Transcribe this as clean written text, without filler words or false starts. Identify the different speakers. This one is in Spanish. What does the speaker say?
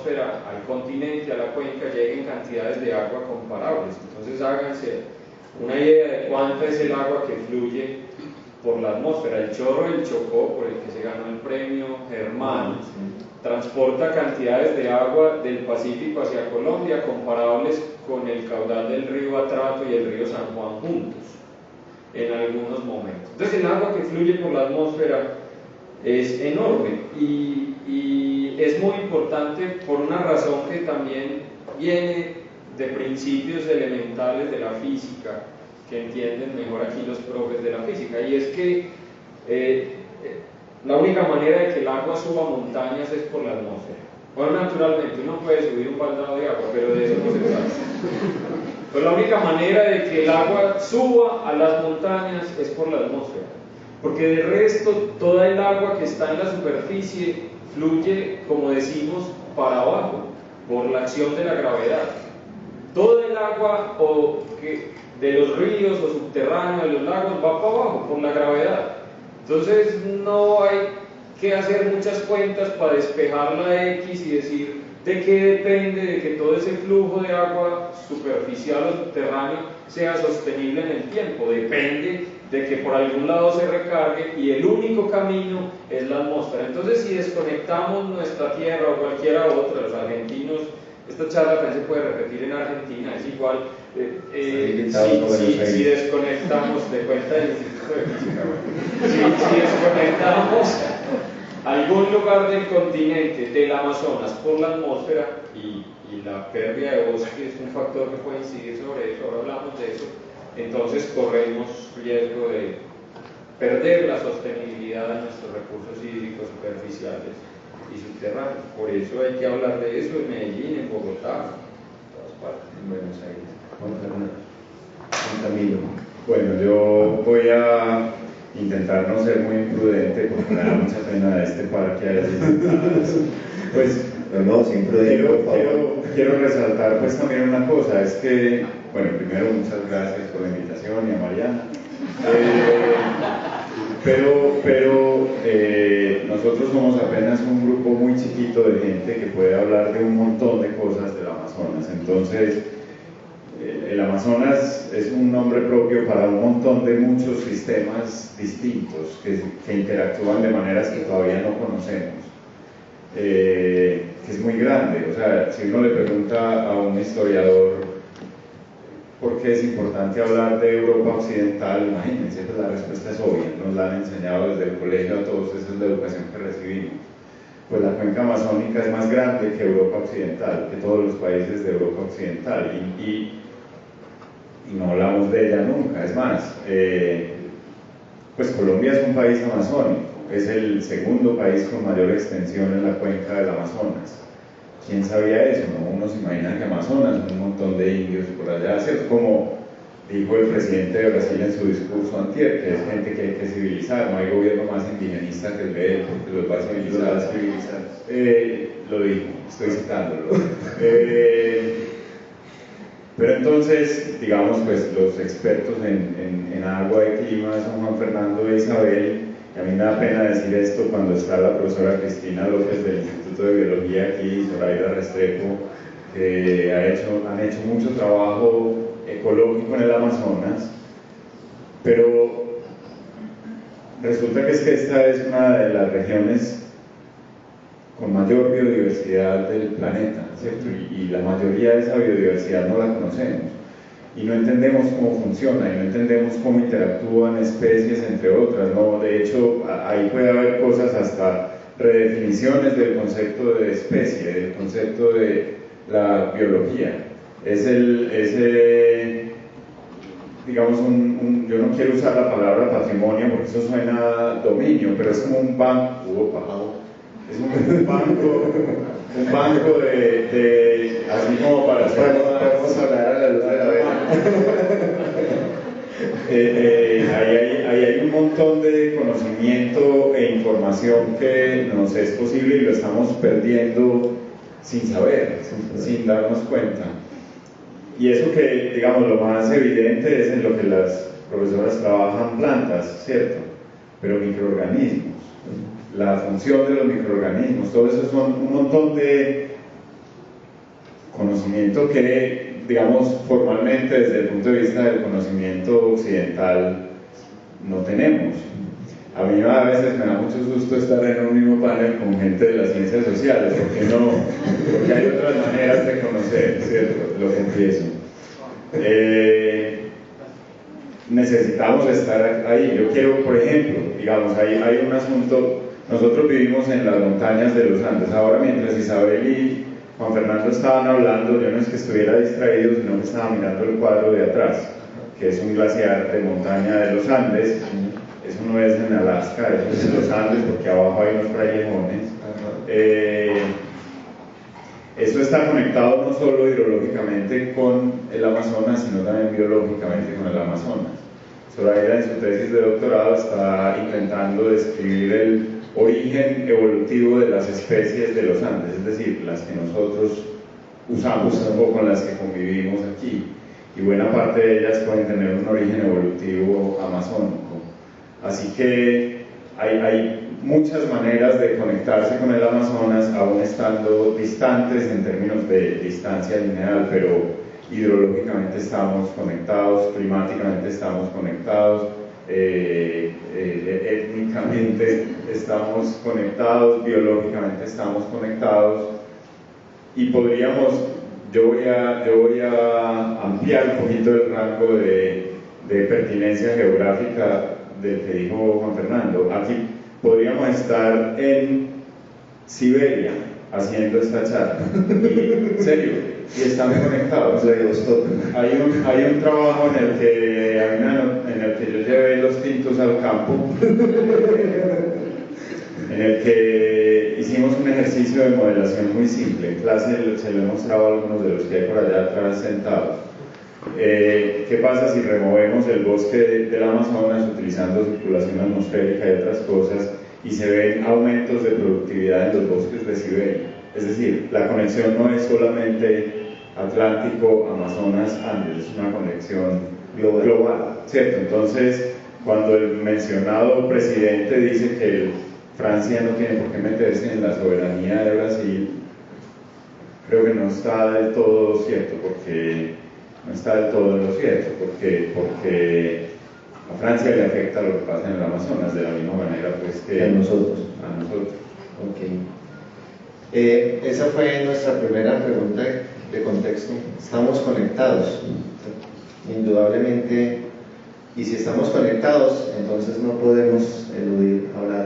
Speaker 1: atmósfera al continente, a la cuenca, lleguen cantidades de agua comparables. Entonces háganse una idea de cuánta es el agua que fluye por la atmósfera. El chorro del Chocó, por el que se ganó el premio Germán, transporta cantidades de agua del Pacífico hacia Colombia comparables con el caudal del río Atrato y el río San Juan juntos, en algunos momentos. Entonces el agua que fluye por la atmósfera es enorme y es muy importante por una razón que también viene de principios elementales de la física, que entienden mejor aquí los profes de la física, y es que la única manera de que el agua suba montañas es por la atmósfera. Bueno, naturalmente uno puede subir un baldado de agua, pero de eso no se trata. Pero la única manera de que el agua suba a las montañas es por la atmósfera, porque de resto toda el agua que está en la superficie fluye, como decimos, para abajo, por la acción de la gravedad. Toda el agua de los ríos o subterráneo de los lagos va para abajo por la gravedad. Entonces no hay que hacer muchas cuentas para despejar la X y decir de qué depende de que todo ese flujo de agua superficial o subterráneo sea sostenible en el tiempo. Depende de que por algún lado se recargue y el único camino es la atmósfera. Entonces si desconectamos nuestra tierra o cualquiera otra, los argentinos, esta charla también se puede repetir en Argentina, es igual, si desconectamos de cuenta del Instituto de Física, si desconectamos algún lugar del continente, del Amazonas, por la atmósfera y la pérdida de bosque es un factor que puede incidir sobre eso, ahora hablamos de eso, entonces corremos riesgo de perder la sostenibilidad de nuestros recursos hídricos superficiales y subterráneos. Por eso hay que hablar de eso en Medellín, en Bogotá, en todas partes.
Speaker 2: En Buenos Aires. Juan Camilo. Bueno, yo voy a intentar no ser muy imprudente porque me da mucha pena de este parque a veces. Pues
Speaker 3: no, sin prudencia, por favor.
Speaker 2: Quiero resaltar pues también una cosa, es que, bueno, primero muchas gracias por la invitación y a Mariana. Pero nosotros somos apenas un grupo muy chiquito de gente que puede hablar de un montón de cosas del Amazonas. Entonces, el Amazonas es un nombre propio para un montón de muchos sistemas distintos que interactúan de maneras que todavía no conocemos. Que es muy grande. O sea, si uno le pregunta a un historiador ¿por qué es importante hablar de Europa Occidental? Imagínense, pues la respuesta es obvia, nos la han enseñado desde el colegio a todos, esa es la educación que recibimos. Pues la cuenca amazónica es más grande que Europa Occidental, que todos los países de Europa Occidental, y no hablamos de ella nunca. Es más, pues Colombia es un país amazónico, es el segundo país con mayor extensión en la cuenca del Amazonas. ¿Quién sabía eso? ¿No? Uno se imagina que Amazonas son un montón de indios por allá, ¿cierto? Como dijo el presidente de Brasil en su discurso antier, que es gente que hay que civilizar, no hay gobierno más indigenista que el de él, porque los va a civilizar. Lo dijo, estoy citándolo. Pero entonces, digamos, pues los expertos en agua y clima son Juan Fernando e Isabel, y a mí me da pena decir esto cuando está la profesora Cristina López del Instituto de Biología aquí, Zoraida Restrepo, que han hecho mucho trabajo ecológico en el Amazonas, pero resulta que esta es una de las regiones con mayor biodiversidad del planeta, ¿cierto? Y la mayoría de esa biodiversidad no la conocemos. Y no entendemos cómo funciona, y no entendemos cómo interactúan especies entre otras, ¿no? De hecho, ahí puede haber cosas hasta redefiniciones del concepto de especie, del concepto de la biología. Digamos, yo no quiero usar la palabra patrimonio porque eso suena a dominio, pero es como un banco, es un banco de así como para podemos hablar a la luz de la vela. Ahí hay un montón de conocimiento e información que nos es posible y lo estamos perdiendo sin saber, sin darnos cuenta. Y eso que, digamos, lo más evidente es en lo que las profesoras trabajan plantas, ¿cierto? Pero microorganismos, la función de los microorganismos, todo eso son un montón de conocimiento que, digamos, formalmente desde el punto de vista del conocimiento occidental no tenemos. A mí a veces me da mucho susto estar en un mismo panel con gente de las ciencias sociales, porque hay otras maneras de conocer, ¿cierto? Lo confieso. Necesitamos estar ahí. Yo quiero, por ejemplo, digamos, hay un asunto, nosotros vivimos en las montañas de los Andes. Ahora, mientras Isabel y Juan Fernando estaban hablando, yo no es que estuviera distraído, sino que estaba mirando el cuadro de atrás, que es un glaciar de montaña de los Andes. Eso no es en Alaska, eso es en los Andes, porque abajo hay unos frailejones. Eso está conectado no solo hidrológicamente con el Amazonas, sino también biológicamente con el Amazonas. Zoraida, en su tesis de doctorado, está intentando describir el origen evolutivo de las especies de los Andes, es decir, las que nosotros usamos o con las que convivimos aquí. Y buena parte de ellas pueden tener un origen evolutivo amazónico. Así que hay muchas maneras de conectarse con el Amazonas, aún estando distantes en términos de distancia lineal, pero hidrológicamente estamos conectados, climáticamente estamos conectados, étnicamente estamos conectados, biológicamente estamos conectados, y podríamos, yo voy a ampliar un poquito el rango de pertinencia geográfica del que dijo Juan Fernando. Aquí podríamos estar en Siberia haciendo esta charla, y, en serio, y estamos conectados. Hay un trabajo en el que yo llevé los tintos al campo, en el que hicimos un ejercicio de modelación muy simple. En clase se lo he mostrado a algunos de los que hay por allá atrás sentados. ¿Qué pasa si removemos el bosque del Amazonas utilizando circulación atmosférica y otras cosas, y se ven aumentos de productividad en los bosques de Siberia? Es decir, la conexión no es solamente Atlántico, Amazonas, Andes, es una conexión global, ¿cierto? Entonces, cuando el mencionado presidente dice que Francia no tiene por qué meterse en la soberanía de Brasil, creo que no está del todo cierto, porque a Francia le afecta lo que pasa en el Amazonas de la misma manera pues que
Speaker 3: a nosotros.
Speaker 2: Ok.
Speaker 3: Esa fue nuestra primera pregunta de contexto. ¿Estamos conectados? Indudablemente, y si estamos conectados, entonces no podemos eludir hablar